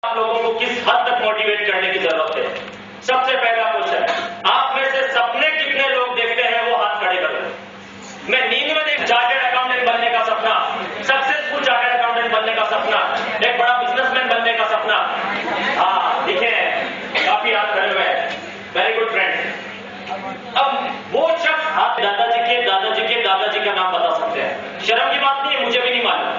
आप लोगों को किस हद तक मोटिवेट करने की जरूरत है। सबसे पहला क्वेश्चन, आप में से सपने कितने लोग देखते हैं वो हाथ खड़े करो। मैं नींद में देख चार्टर्ड अकाउंटेंट बनने का सपना, सक्सेसफुल चार्टर्ड अकाउंटेंट बनने का सपना, एक बड़ा बिजनेसमैन बनने का सपना। हाँ दिखे काफी हाथ खड़े हुए हैं, वेरी गुड फ्रेंड। अब वो शख्स हाथ दादाजी का नाम बता सकते हैं, शर्म की बात नहीं है, मुझे भी नहीं मालूम।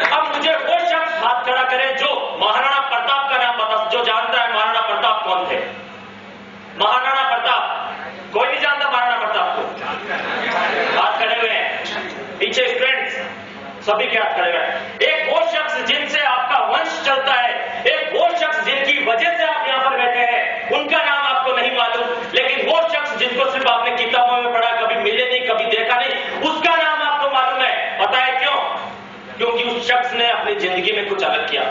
अब मुझे वो शख्स हाथ खड़ा करे जो महाराणा प्रताप का नाम बता, जो जानता है महाराणा प्रताप कौन थे। महाराणा प्रताप, कोई नहीं जानता महाराणा प्रताप को? हाथ खड़े हुए हैं पीछे स्टूडेंट्स, सभी के हाथ खड़े हुए हैं। एक वो शख्स जिनसे आपका वंश चलता है, एक वो शख्स जिनकी वजह से आप यहां पर बैठे हैं, उनका नाम आपको नहीं मालूम, लेकिन वो शख्स जिनको सिर्फ आपने किताबों में पढ़ा, कभी मिले नहीं, कभी देखा नहीं, उसका नाम आपको मालूम है। पता है क्यों? क्योंकि उस शख्स ने अपनी जिंदगी में कुछ अलग किया,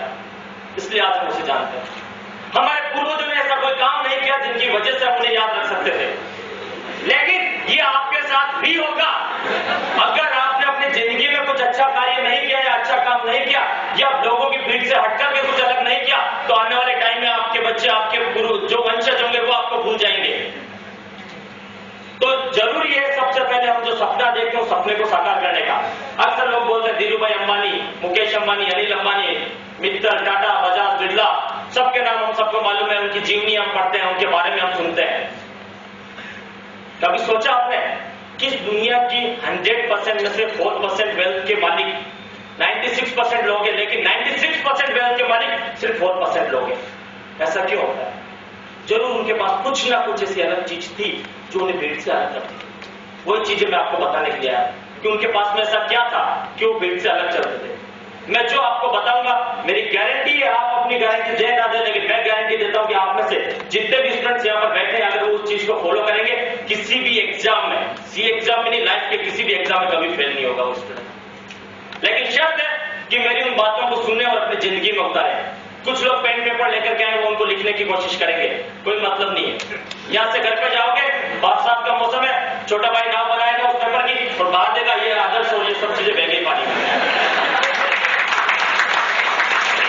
इसलिए आज हम उसे जानते हैं। हमारे पूर्वजों ने ऐसा कोई काम नहीं किया जिनकी वजह से हम उन्हें याद रख सकते थे, लेकिन ये आपके साथ भी होगा। अगर आपने अपनी जिंदगी में कुछ अच्छा कार्य नहीं किया या अच्छा काम नहीं किया या लोगों की भीड़ से हटकर के कुछ अलग नहीं किया, तो आने वाले टाइम में आपके बच्चे, आपके पूर्वज, जो वंशज होंगे वो आपको भूल जाएंगे। तो जरूरी है सबसे पहले हम जो सपना देखते हैं उस सपने को साकार करने का। अक्सर लोग बोलते हैं धीरू भाई अंबानी, मुकेश अंबानी, अनिल अंबानी, मित्तल, टाटा, बजाज, बिरला, सबके नाम हम सबको मालूम है, उनकी जीवनी हम पढ़ते हैं, उनके बारे में हम सुनते हैं। कभी सोचा आपने कि इस दुनिया की 100% में से 4% वेल्थ के मालिक 96% लोग हैं, लेकिन 96% वेल्थ के मालिक सिर्फ 4% लोग हैं। ऐसा क्यों होता है? जरूर उनके पास कुछ ना कुछ ऐसी अलग चीज थी जो उन्हें भीड़ से अलग करती थी। वही चीजें मैं आपको बताने के लिए आया कि उनके पास में ऐसा क्या था कि वो भीड़ से अलग चलते थे। मैं जो आपको बताऊंगा, मेरी गारंटी है, आप अपनी गारंटी दे ना दे, लेकिन मैं गारंटी देता हूं कि आप में से जितने भी स्टूडेंट्स यहाँ पर बैठे हैं, अगर वो उस चीज को फॉलो करेंगे, किसी भी एग्जाम में, सी एग्जाम में नहीं, लाइफ के किसी भी एग्जाम में कभी फेल नहीं होगा वो स्टूडेंट। लेकिन शर्त है कि मेरी उन बातों को सुने और अपनी जिंदगी में उतारें। कुछ लोग पेन पेपर लेकर के आए, वो उनको लिखने की कोशिश करेंगे, कोई मतलब नहीं है। यहां से घर पे जाओगे, बरसात का मौसम है, छोटा भाई नाव बनाएगा उस पेपर की और बाहर देगा ये आदर्श और ये सब चीजें बह गई पानी में।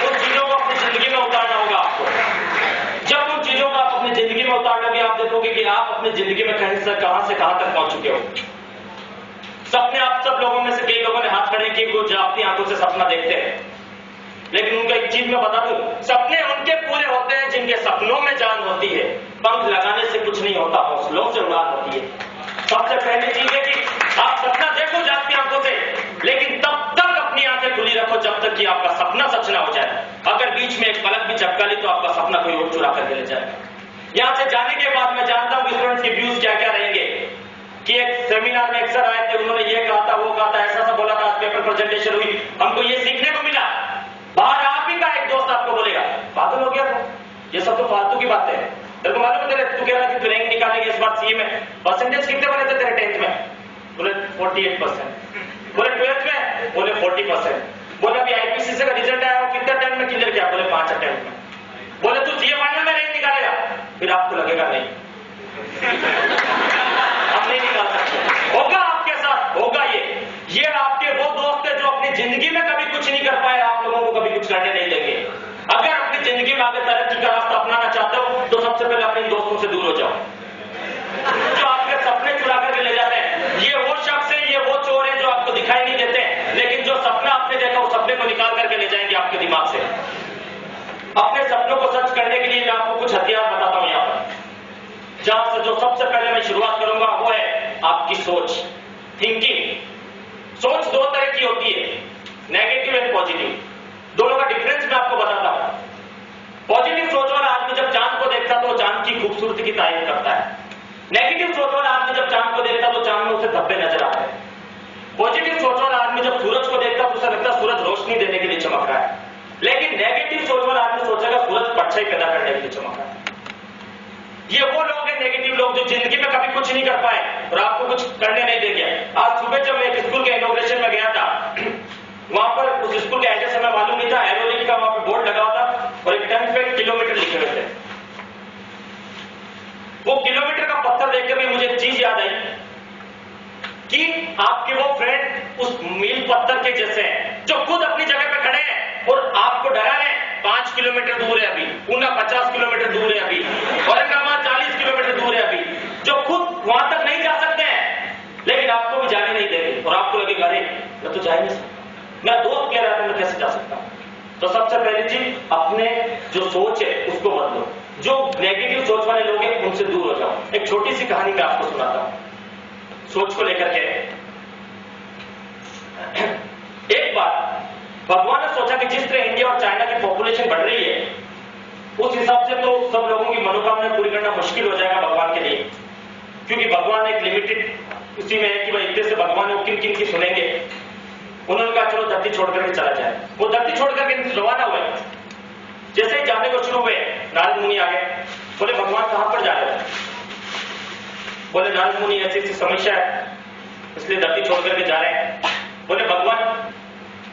उन चीजों को अपनी जिंदगी में उतारना होगा आपको। जब उन चीजों को आप अपनी जिंदगी में उतार लोगे, आप देखोगे कि आप अपनी जिंदगी में कहीं से कहां तक पहुंच चुके हो। सपने आप सब लोगों में से कई लोगों ने हाथ खड़े किए जो अपनी आंखों से सपना देखते हैं, लेकिन उनका एक चीज मैं बता दूं, सपने उनके पूरे होते हैं जिनके सपनों में जान होती है। पंख लगाने से कुछ नहीं होता, हौसलों से उड़ान होती है। सबसे पहली चीज है कि आप सपना देखो जागती आंखों से, लेकिन तब तक अपनी आंखें खुली रखो जब तक कि आपका सपना सच ना हो जाए। अगर बीच में एक पलक भी झपका ली तो आपका सपना कोई और चुरा करके ले जाएगा। यहां से जाने के बाद मैं जानता हूं कि स्टूडेंट्स के व्यूज क्या क्या रहेंगे। कि एक सेमिनार में एक सर आए थे, उन्होंने ये कहा था, वो कहा था, ऐसा बोला था, पेपर प्रेजेंटेशन हुई, हमको ये सीखने को मिला। बाहर आप ही का एक दोस्त आपको बोलेगा पागल हो गया था, ये सब तो फालतू की बातें हैं। तेरे को मालूम है, तू कह रहा कि तू रैंक निकालेगी इस बार सीए में, परसेंटेज कितने बने थे तेरे 10th में? बोले 48%। बोले 12th में? बोले 40%। बोले अभी आईपीसीसी का रिजल्ट आया, वो कितने अटेम्प्ट में क्लियर किया? बोले 5 अटेम्प्ट में। बोले तू सीए फाइनल में रैंक निकालेगा? फिर आपको लगेगा नहीं, हम नहीं निकाल सकते। होगा आपके साथ, होगा ये आपके वो दोस्त है जो अपनी जिंदगी में कभी कुछ नहीं कर पाए, आप लोगों को कभी कुछ करने नहीं देंगे। अगर अपनी जिंदगी में आगे तरक्की का रास्ता अपनाना चाहते हो तो सबसे पहले अपने दोस्तों से दूर हो जाओ जो आपके सपने चुरा करके ले जाते हैं। ये वो शख्स है, ये वो चोर है जो आपको दिखाई नहीं देते, लेकिन जो सपना आपने देखा उस सपने को निकाल करके ले जाएंगे आपके दिमाग से। अपने सपनों को सच करने के लिए मैं आपको कुछ हथियार बताता हूं यहां पर। जहां से जो सबसे पहले मैं शुरुआत करूंगा वो है आपकी सोच, थिंकिंग। सोच दो तरह की होती है, नेगेटिव एंड पॉजिटिव। दोनों का डिफरेंस मैं आपको बताता हूं। पॉजिटिव सोच वाला आदमी जब चांद को देखता तो चांद की खूबसूरती की तारीफ करता है। नेगेटिव सोच वाला आदमी जब चांद को देखता तो चांद में उसे धब्बे नजर आते हैं। पॉजिटिव सोच वाला आदमी जब सूरज को देखता तो उसे लगता है सूरज रोशनी देने के लिए चमक रहा है, लेकिन नेगेटिव सोच वाला आदमी सोचेगा सूरज परछाई पैदा करने के लिए चमक रहा है। ये वो लोग हैं नेगेटिव लोग जो जिंदगी में कभी कुछ नहीं कर पाए और आपको कुछ करने नहीं देंगे। आज सुबह जब मैं एक स्कूल के इनॉग्रेशन में गया था, वहां पर उस स्कूल के एड्रेस हमें मालूम नहीं था, एरोलिंक का वहां पर बोर्ड लगा था और एक टन पे किलोमीटर लिखे हुए थे। वो किलोमीटर का पत्थर देखकर भी मुझे एक चीज याद आई कि आपके वो फ्रेंड उस मील पत्थर के जैसे हैं जो खुद अपनी जगह पे खड़े हैं और 5 किलोमीटर दूर है अभी, ऊना 50 किलोमीटर दूर है अभी, औरंगाबाद 40 किलोमीटर दूर है अभी, जो खुद वहां तक नहीं जा सकते हैं, लेकिन आपको भी जाने नहीं देंगे और आपको लगेगा अरे मैं तो जा ही नहीं सकता, मेरा दोस्त कह रहा है मैं कैसे जा सकता हूं। तो सबसे पहली चीज अपने जो सोच है उसको बदलो, जो नेगेटिव सोच वाले लोग हैं उनसे दूर हो जाओ। एक छोटी सी कहानी मैं आपको सुनाता हूं सोच को लेकर के। एक बार भगवान ने सोचा कि जिस तरह इंडिया और चाइना की पॉपुलेशन बढ़ रही है उस हिसाब से तो सब लोगों की मनोकामना पूरी करना मुश्किल हो जाएगा भगवान के लिए, क्योंकि भगवान एक लिमिटेड उसी में है कि भाई इतने से भगवान वो किन किन की सुनेंगे। उन्होंने कहा चलो धरती छोड़ करके चला जाए। वो धरती छोड़ करके रवाना हुए। जैसे ही जाने को शुरू हुए नारद मुनि आ गए, बोले भगवान कहां पर जा रहे हैं? बोले नारद मुनि ऐसी ऐसी समस्या है इसलिए धरती छोड़ करके जा रहे हैं। बोले भगवान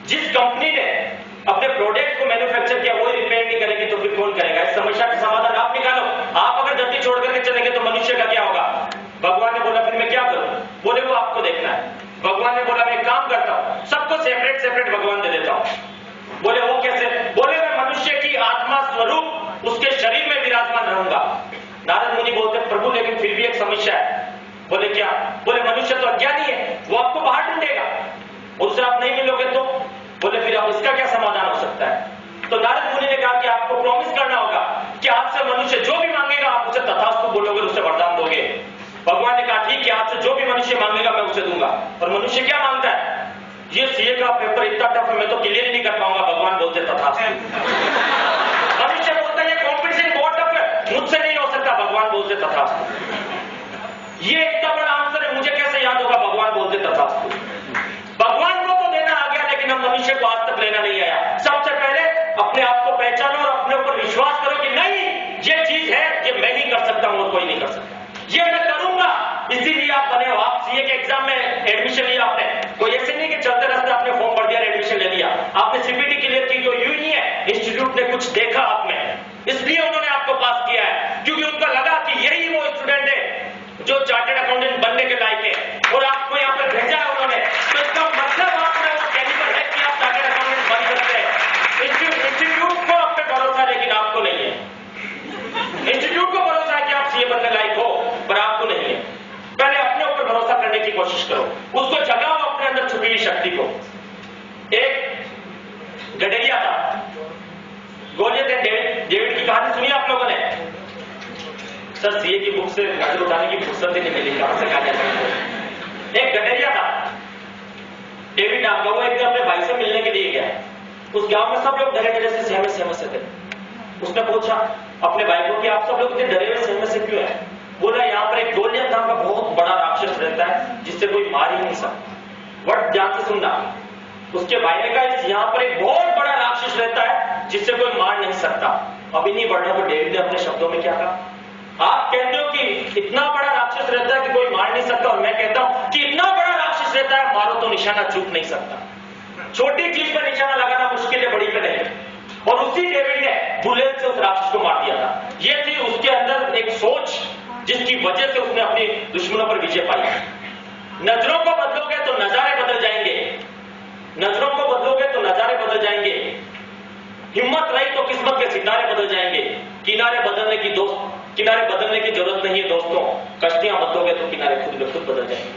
जिस कंपनी ने अपने प्रोडक्ट को मैन्युफैक्चर किया वो रिपेयर नहीं करेगी तो फिर कौन करेगा? इस समस्या का समाधान आप निकालो। आप अगर धरती छोड़ करके चलेंगे तो मनुष्य का क्या होगा? भगवान ने बोला फिर मैं क्या करूं? बोले वो आपको देखना है। भगवान ने बोला मैं एक काम करता हूं, सबको सेपरेट सेपरेट भगवान दे देता हूं। बोले वो कैसे? बोले मैं मनुष्य की आत्मा स्वरूप उसके शरीर में विराजमान रहूंगा। नारद मुनि बोलते प्रभु लेकिन फिर भी एक समस्या है। बोले क्या? बोले मनुष्य तो अज्ञानी है, वो आपको बाहर ढूंढेगा और उससे आप नहीं मिलोगे तो? बोले फिर अब इसका क्या समाधान हो सकता है? तो नारद मुनि ने कहा कि आपको प्रॉमिस करना होगा कि आपसे मनुष्य जो भी मांगेगा आप उसे तथास्तु बोलोगे, उसे वरदान दोगे। भगवान ने कहा ठीक है आपसे जो भी मनुष्य मांगेगा मैं उसे दूंगा। और मनुष्य क्या मांगता है? ये सीए का पेपर इतना टफ है मैं तो क्लियर ही नहीं कर पाऊंगा। भगवान बोलते तथास्तु। मनुष्य बोलता है ये कॉम्पिटिशन बहुत टफ है मुझसे नहीं हो सकता। भगवान बोलते तथास्तु। ये इतना बड़ा आंसर है मुझे कैसे याद होगा? भगवान बोलते तथास्तु। भगवान को तो देना आ गया लेकिन हम मनुष्य को आज तक लेना नहीं आया। सबसे पहले अपने आप को पहचानो और अपने ऊपर विश्वास करो कि नहीं ये चीज है ये मैं ही कर सकता हूं और कोई नहीं कर सकता, ये मैं करूंगा। इसीलिए आप बने हो। आप सीए के एग्जाम में एडमिशन लिया आपने, कोई ऐसे नहीं कि चलते रास्ते आपने फॉर्म भर दिया एडमिशन ले लिया। आपने सीपीटी क्लियर की तो यूं नहीं है, इंस्टीट्यूट ने कुछ देखा आप में इसलिए उन्होंने आपको पास किया है, क्योंकि उनको लगा कि यही वो स्टूडेंट है जो चार्टर्ड अकाउंटेंट बनने के लायक है और आपको यहाँ पर भेजा है उन्होंने। तो इसका मतलब आप में वो कैलिबर है कि आप चार्टर्ड अकाउंटेंट बन सकते हैं। इंस्टीट्यूट को आप पे भरोसा लेकिन आपको नहीं है। इंस्टीट्यूट को भरोसा है कि आप सीए बनने लायक हो पर आपको नहीं है। पहले अपने ऊपर भरोसा करने की कोशिश करो, उसको जगाओ अपने अंदर छुपी हुई शक्ति को। एक गडेरिया था, गोलियत एंड डेविड की कहानी सुनी आप लोगों ने? सर सीए की बुक से नजर उठाने की फुर्सत ही नहीं मिली, कहां से कहा जाता। एक गडेरिया था, डेविड नाम का, वो एक दिन अपने भाई से मिलने के लिए गया। उस गांव में सब लोग डरे डरे से सहमे से थे। उसने पूछा अपने भाई को कि आप सब लोग इतने डरे हुए सहमे से क्यों है? बोला यहाँ पर एक गोलियत नाम का बहुत बड़ा राक्षस रहता है जिससे कोई मार ही नहीं सकता। वर्ड ध्यान से सुनना। उसके भाई ने कहा यहाँ पर एक बहुत बड़ा राक्षस रहता है जिससे कोई मार नहीं सकता। अभी नहीं बढ़ना तो डेविड ने अपने शब्दों में क्या कहा? आप कहते हो कि इतना बड़ा राक्षस रहता है कि कोई मार नहीं सकता और मैं कहता हूं कि इतना बड़ा राक्षस रहता है मारो तो निशाना चूक नहीं सकता। छोटी चीज पर निशाना लगाना मुश्किल है, बड़ी पे नहीं। और उसी डेविड ने बुलेट से उस राक्षस को मार दिया था। ये थी उसके अंदर एक सोच जिसकी वजह से उसने अपने दुश्मनों पर विजय पाई। नजरों को बदलोगे तो नजारे बदल जाएंगे, नजरों को बदलोगे तो नजारे बदल जाएंगे। हिम्मत रही तो किस्मत के सितारे बदल जाएंगे। किनारे बदलने की जरूरत नहीं है दोस्तों, कश्तियां बदलोगे तो किनारे खुद ब खुद बदल जाएंगे।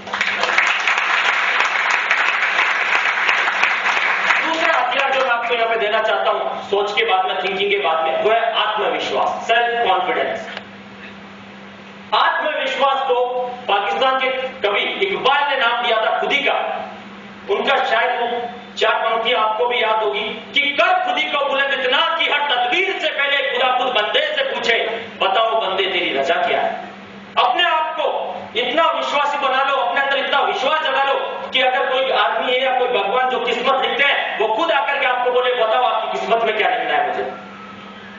दूसरा हथियार जो मैं आपको यहाँ पे देना चाहता हूं सोच के बाद में, थिंकिंग के बाद में, वो है आत्मविश्वास, सेल्फ कॉन्फिडेंस। आत्मविश्वास को पाकिस्तान के कवि इकबाल ने नाम दिया था खुदी का। उनका शायद 4 पंक्तियां आपको भी याद होगी कि कर खुदी को बुलंद इतना कि हर तदबीर से पहले खुदा खुद बंदे से पूछे बताओ बंदे तेरी रजा क्या है। अपने आप को इतना विश्वासी बना लो, अपने अंदर इतना विश्वास जगा लो कि अगर कोई आदमी है या कोई भगवान जो किस्मत लिखते हैं वो खुद आकर के आपको बोले बताओ आपकी किस्मत में क्या लिखना है मुझे।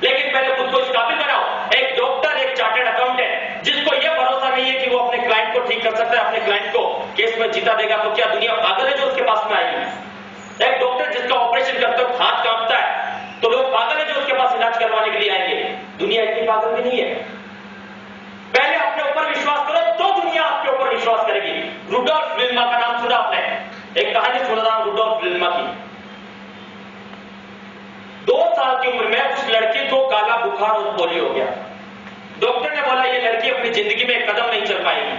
लेकिन पहले खुद को इस काबिल बनाओ। एक डॉक्टर, एक चार्टर्ड अकाउंटेंट जिसको यह भरोसा नहीं है कि वो अपने क्लाइंट को ठीक कर सकता है, अपने क्लाइंट को केस में जीता देगा, तो क्या दुनिया पागल है जो उसके पास में आएगी? एक डॉक्टर जिसका ऑपरेशन करते वक्त हाथ कांपता है तो लोग पागल है जो उसके पास इलाज करवाने के लिए आएंगे। दुनिया इतनी पागल भी नहीं है। पहले अपने ऊपर विश्वास करो तो दुनिया आपके ऊपर विश्वास करेगी। रुडोल्फ विल्मा का नाम सुना आपने? एक कहानी सुना था रुडोल्फ विल्मा की। 2 साल की उम्र में उस लड़की को काला बुखार और पोलियो हो गया। डॉक्टर ने बोला ये लड़की अपनी जिंदगी में एक कदम नहीं चल पाएगी।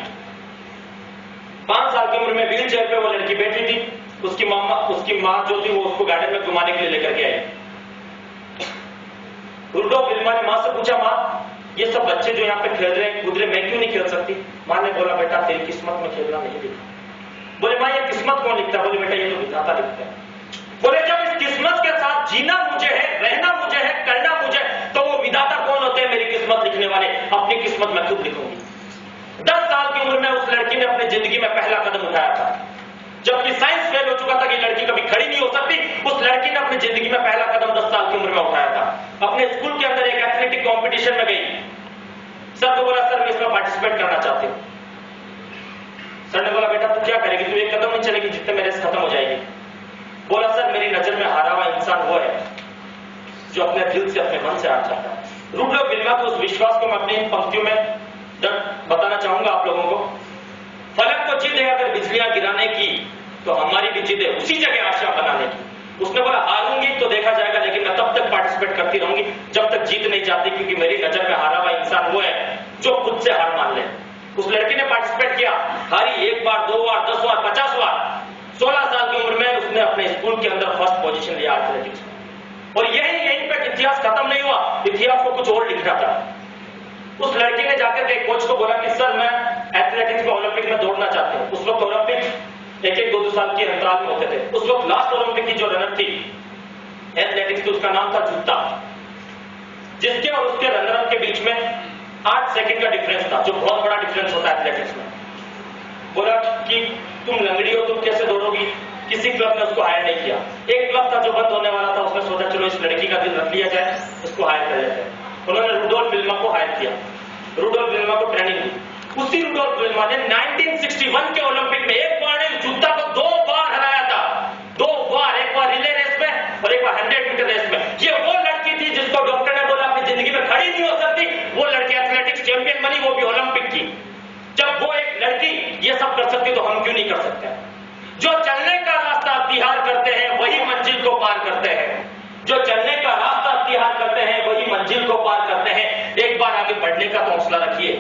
5 साल की उम्र में व्हील चेयर पे वो लड़की बैठी थी। उसकी माँ जो थी वो उसको गार्डन में घुमाने के लिए लेकर के आई। रुडोल्फ विल्मा ने माँ से पूछा, माँ ये सब बच्चे जो यहाँ पे खेल रहे हैं कूद रहे, मैं क्यों नहीं खेल सकती? माँ ने बोला, बेटा तेरी किस्मत में खेलना नहीं लिखा। बोले माँ ये किस्मत कौन लिखता? बोले बेटा ये तो विधाता लिखता है। बोले जब इस किस्मत के साथ जीना मुझे है, रहना मुझे है, करना मुझे, तो वो विधाता कौन होते हैं? मेरी किस्मत लिखने वाले। अपनी किस्मत मैं खुद लिखूंगी। 10 साल की उम्र में उस लड़की ने अपनी जिंदगी में पहला कदम उठाया था। जबकि साइंस फेल हो चुका था कि लड़की कभी खड़ी नहीं हो सकती, उस लड़की ने अपनी जिंदगी में पहला कदम 10 साल की उम्र में उठाया था। अपने स्कूल के अंदर एक एथलेटिक कॉम्पिटिशन में गई। सर को बोला, सर मैं इसमें पार्टिसिपेट करना चाहती हूँ। सर ने बोला, बेटा तू क्या करेगी? तू एक कदम नहीं चलेगी जितने में रेस खत्म हो जाएगी। बोला, सर मेरी नजर में हारा हुआ इंसान वो है जो अपने दिल से, अपने मन से हार जाता है। रुडोल्फ विल्मा के उस विश्वास को मैं अपनी इन पंक्तियों में बताना चाहूंगा आप लोगों को। फलक को जिद है अगर बिजलियां गिराने की, तो हमारी भी जिद है उसी जगह आशा बनाने की। उसने बोला, हारूंगी तो देखा जाएगा, लेकिन मैं तब तक पार्टिसिपेट करती रहूंगी जब तक जीत नहीं जाती, क्योंकि मेरी नजर में हारा हुआ इंसान वो है जो खुद से हार मान ले। उस लड़की ने पार्टिसिपेट किया, हारी 1 बार, 2 बार, 10 बार, 50 बार। 16 साल की उम्र में उसने अपने स्कूल के अंदर फर्स्ट पोजीशन लिया एथलेटिक्स में। और यहीं पे इतिहास खत्म नहीं हुआ, इतिहास को कुछ और लिखना था। उस लड़की ने जाकर के कोच को बोला कि सर मैं एथलेटिक्स में ओलंपिक में दौड़ना चाहती हूँ। उस वक्त ओलंपिक 1-2 साल के अंतराल में होते थे। उस वक्त लास्ट ओलंपिक की जो रनर थी एथलेटिक्स की, उसका नाम था जूता, जिसके और उसके रनर के बीच में 8 सेकंड का डिफरेंस था, जो बहुत बड़ा डिफरेंस होता है एथलेटिक्स में। बोला कि तुम लंगड़ी हो, तुम कैसे दौड़ोगी? किसी क्लब ने उसको हायर नहीं किया। एक क्लब था जो बंद होने वाला था, उसने सोचा चलो इस लड़की का दिल रख लिया जाए, इसको हायर कर लेते हैं। उन्होंने रुडोल्फ विल्मा को हायर किया। रुडोल्फ विल्मा को ट्रेनिंग दी। उसी रुडोल्फ विल्मा ने 1961 के ओलंपिक में एक बार ने जूता को 2 बार हराया था। 2 बार, एक बार रिले रेस में और एक बार 100 मीटर रेस में। ये वो लड़की थी जिसको डॉक्टर ने बोला अपनी जिंदगी में खड़ी नहीं हो सकती, वो लड़की एथलेटिक्स चैंपियन बनी, वो भी ओलंपिक की। जब वो एक लड़की ये सब कर सकती तो हम क्यों नहीं कर सकते? जो चलने का रास्ता इख्तियार करते हैं वही मंजिल को पार करते हैं। जो चलने का रास्ता इख्तियार करते हैं वही मंजिल को पार करते हैं। एक बार आगे बढ़ने का तो हौसला रखिए,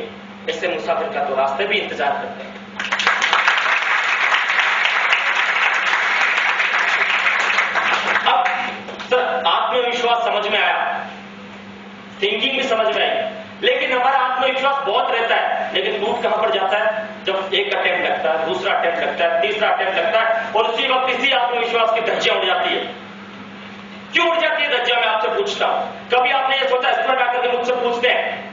इससे मुसाफिर का तो रास्ते भी इंतजार करते हैं। अब सर आत्मविश्वास समझ में आया, थिंकिंग भी समझ में आई, लेकिन हमारा आत्मविश्वास बहुत रहता है, लेकिन टूट कहां पर जाता है? जब एक अटेम्प्ट लगता है, दूसरा अटेम्प्ट लगता है, तीसरा अटेम्प्ट लगता है, और उसी वक्त इसी आत्मविश्वास की धज्जियां उड़ जाती है। क्यों उड़ जाती है धज्जियां? मैं आपसे पूछता हूं, कभी आपने ये सोचा, स्टूडेंट आकर के मुझसे पूछते हैं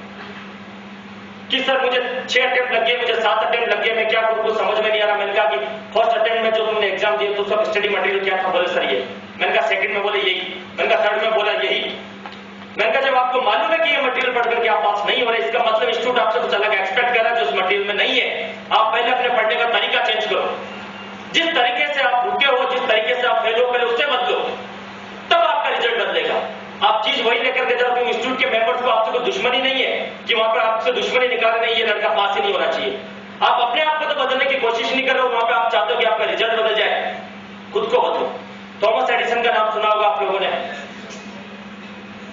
कि सर मुझे 6 अटेम्प्ट लग गए, मुझे 7 अटेम्प्ट लग गए, मैं क्या करूं, कुछ समझ में नहीं आ रहा। मैंने कहा कि फर्स्ट अटेम्प्ट में जो तुमने एग्जाम दिए तो सब स्टडी मटेरियल क्या था? बोले सर ये। मैंने कहा सेकंड में? बोले यही। मैंने कहा थर्ड में? बोला यही। मैंने कहा जब आपको मालूम है कि ये मटेरियल पढ़ करके आप पास नहीं हो रहे, इसका मतलब इंस्टीट्यूट आपसे कुछ अलग एक्सपेक्ट कर रहा है जो उस मटेरियल में नहीं है। आप पहले अपने पढ़ने का तरीका चेंज करो। जिस तरीके से आप रुके हो, जिस तरीके से आप फेल हो, पहले उससे बदलो, तब आपका रिजल्ट बदलेगा। आप चीज वही लेकर के जाओ। इंस्टीट्यूट के मेंबर्स को आपसे कोई दुश्मनी नहीं है कि वहां पर आपसे दुश्मनी निकाल नहीं, ये लड़का पास ही नहीं होना चाहिए। आप अपने आप को तो बदलने की कोशिश नहीं कर रहे हो, वहां पर आप चाहते हो कि आपका रिजल्ट बदल जाए। खुद को बदलो। थॉमस एडिसन का नाम सुना होगा आप लोगों ने।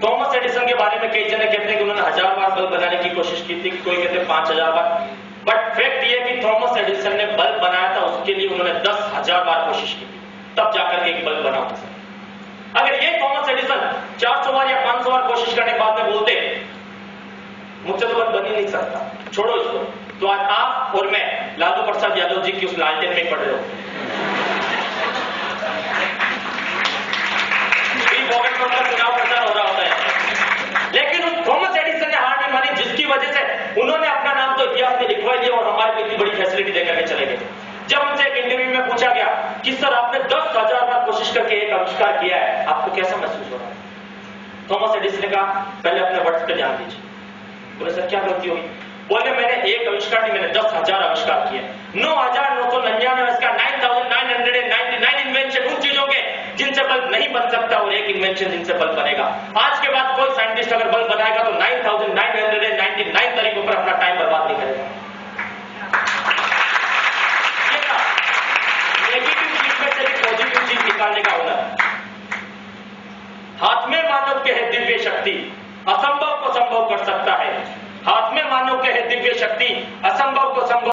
थॉमस एडिसन के बारे में कई जने कहते हैं कि उन्होंने 1000 बार बल्ब बनाने की कोशिश की थी, कोई कहते हैं 5000 बार। बट फैक्ट ये कि थॉमस एडिसन ने बल्ब बनाया था, उसके लिए उन्होंने 10,000 बार कोशिश की थी, तब जाकर के एक बल्ब बना था। अगर ये थॉमस एडिसन 400 बार या 500 बार कोशिश करने के बाद में बोलते मुझसे तो बल्ब बन ही नहीं सकता, छोड़ो इसको, तो आज आप और मैं लालू प्रसाद यादव जी की उस लालटेन में पढ़ रहे हो। चुनाव प्रचार हो रहा होता है, लेकिन उस थॉमस एडिसन ने हार नहीं मानी, जिसकी वजह से उन्होंने अपना नाम तो इतिहास में लिखवा लिया और हमारे को इतनी बड़ी फैसिलिटी देकर के चले गए। जब उनसे एक इंटरव्यू में पूछा गया कि सर आपने 10,000 बार कोशिश करके एक आविष्कार किया है, आपको कैसा महसूस हो रहा है? थॉमस एडिसन ने कहा पहले अपने वर्ड्स पे ध्यान दीजिए। बोले सर क्या गलती हुई? बोले मैंने एक आविष्कार नहीं, मैंने 10,000 आविष्कार किए। 9,999 इसका 9,999 इन्वेंशन उन चीजों के जिनसे बल्ब नहीं बन सकता और एक इन्वेंशन जिनसे बल्ब बनेगा। आज के बाद कोई साइंटिस्ट अगर बल्ब बनाएगा तो 9,999 तरीकों पर अपना टाइम बर्बाद नहीं करेगा। नेगेटिव चीज में से पॉजिटिव चीज निकालने का हुनर। हाथ में मानव के है दिव्य शक्ति,